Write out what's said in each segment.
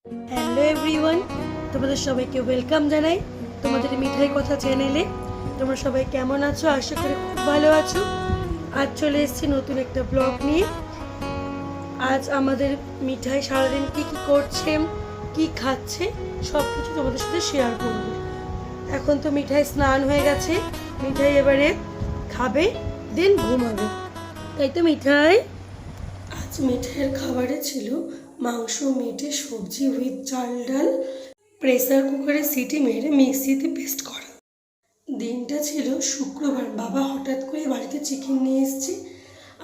Hello everyone, তোমাদের সবাইকে welcome জানাই তোমাদের মিঠাই কথা চ্যানেলে। তোমরা সবাই কেমন আছো? আশা করি খুব ভালো আছো। আজ চলে এসেছি নতুন একটা ব্লগ নিয়ে। আজ আমাদের মিঠাই সারাদিন কি করছে, কি খাচ্ছে, সব কিছু তোমাদের সাথে শেয়ার করবো। এখন তো মিঠাই স্নান হয়ে গেছে, মিঠাই এবারে খাবে, দেন ঘুমাবে, তাই তো মিঠাই? আজ মিঠাইয়ের খাবারে ছিল মাংস, মিটে, সবজি উইথ চাল ডাল, প্রেসার কুকারে সিটি মেরে মিক্সিতে পেস্ট করা। দিনটা ছিল শুক্রবার। বাবা হঠাৎ করে বাড়িতে চিকেন নিয়ে এসেছে,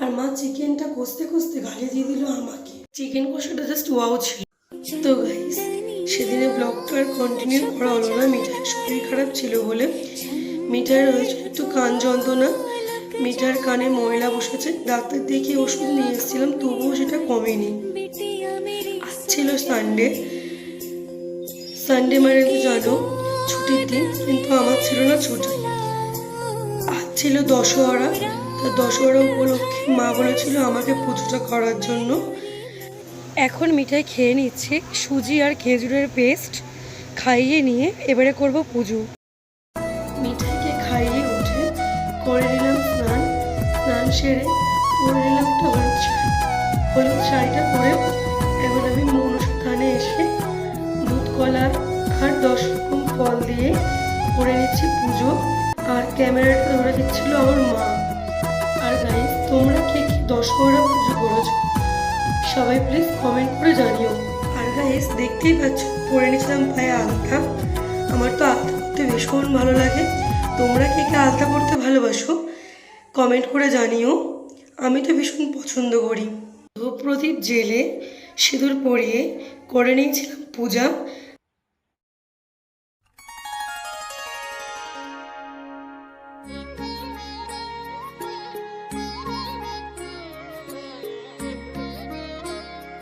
আর মা চিকেনটা কষতে কষতে গালি দিয়ে দিল আমাকে। চিকেন কষাটা জাস্ট ওয়াও ছিল। তো গাইস, সেদিনে ব্লগটা আর কন্টিনিউ করা হলো না, মিঠাইয়ের শরীর খারাপ ছিল বলে। মিঠাইয়ের হয়েছিল একটু কান যন্ত্রণা, মিঠার কানে ময়লা বসেছে, ডাক্তার দেখিয়ে ওষুধ নিয়ে এসেছিলাম, তবুও সেটা কমেনি। আজ ছিল সানডে। সানডে মানে তো জানো ছুটির দিন, কিন্তু আমার ছিল না ছুটি। আজ ছিল দশহরা। তা দশহরা উপলক্ষে মা বলেছিল আমাকে পুজোটা করার জন্য। এখন মিঠাই খেয়ে নিচ্ছে সুজি আর খেজুরের পেস্ট, খাইয়ে নিয়ে এবারে করব পুজো। মিঠাইকে খাইয়ে উঠে করে নিলাম স্নান। স্নান সেরে পরে নিলাম একটা হলুদ শাড়িটা পরে এখন আমি মনস্থানে এসে দুধ কলা আর 10 রকম ফল দিয়ে করে নিচ্ছি পুজো। আর ক্যামেরাটা ধরে দিচ্ছিল আমার মা। আর গাইস, তোমরা কে কি দশহরা পুজো করেছো সবাই প্লিজ কমেন্ট করে জানিও। আর গাইস, দেখতেই পাচ্ছ পরে নিয়েছিলাম পায়ে আলতা। আমার তো আলতা করতে ভীষণ ভালো লাগে। তোমরা কে কে আলতা করতে ভালোবাসো কমেন্ট করে জানিও। আমি তো ভীষণ পছন্দ করি। ধূপ প্রদীপ জেলে সিঁদুর পরিয়ে করে নিয়েছিলাম পূজা।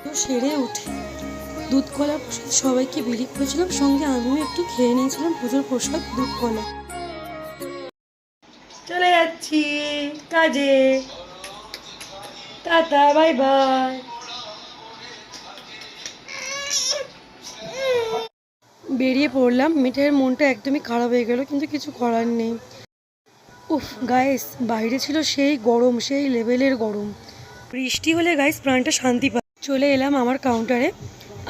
তো সেরে উঠে দুধ কলা প্রসাদ সবাইকে বিলি করেছিলাম, সঙ্গে আমিও একটু খেয়ে নিয়েছিলাম পুজোর প্রসাদ দুধ কলা। চলে যাচ্ছি কাজে, টাটা বাই বাই। বেরিয়ে পড়লাম। মিঠাইয়ের মনটা একদমই খারাপ হয়ে গেল, কিন্তু কিছু করার নেই। উফ গাইস, বাইরে ছিল সেই গরম, সেই লেভেলের গরম। বৃষ্টি হলে গাইস প্রাণটা শান্তি পায়। চলে এলাম আমার কাউন্টারে।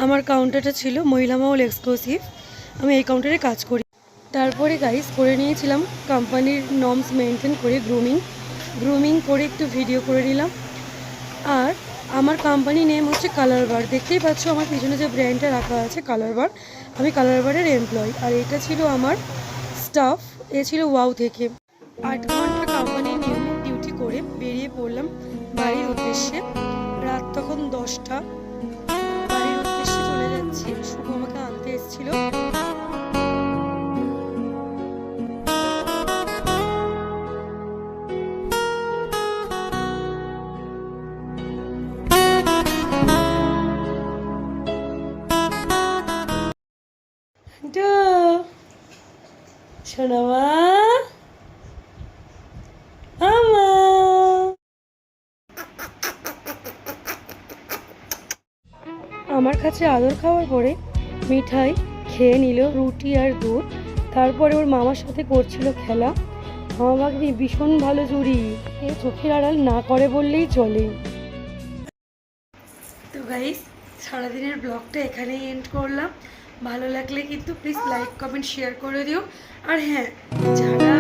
আমার কাউন্টারটা ছিল মহিলা মহল এক্সক্লুসিভ, আমি এই কাউন্টারে কাজ করি। তারপরে গাইস করে নিয়েছিলাম কোম্পানির নর্মস মেনটেন করে গ্রুমিং করে একটু ভিডিও করে নিলাম। আর আমার কোম্পানি নেম হচ্ছে কালার বার। দেখতেই পাচ্ছ আমার পিছনে যে ব্র্যান্ডটা রাখা আছে কালার বার, আমি কালার বারের এমপ্লয়ি। আর এটা ছিল আমার স্টাফ, এ ছিল ওয়াও থেকে। 8 ঘন্টা কোম্পানির নিয়মিত ডিউটি করে বেরিয়ে পড়লাম বাড়ির উদ্দেশ্যে। রাত তখন 10টা। বাড়ির উদ্দেশ্যে চলে যাচ্ছি, শুভ আমাকে আনতে এসেছিল। শোনামা আমার কাছে আদর খাওয়ার পরে মিঠাই খেয়ে নিল রুটি আর দুধ। তারপরে ওর মামার সাথে করছিল খেলা। মামা ভাগ্নি ভীষণ ভালো জুড়ি, এ চোখের আড়াল না করে বললেই চলে। তো গাইস, সারাদিনের ব্লগটা এখানেই এন্ড করলাম। ভালো লাগলে কিন্তু প্লিজ লাইক কমেন্ট শেয়ার করে দিও। আর হ্যাঁ, যারা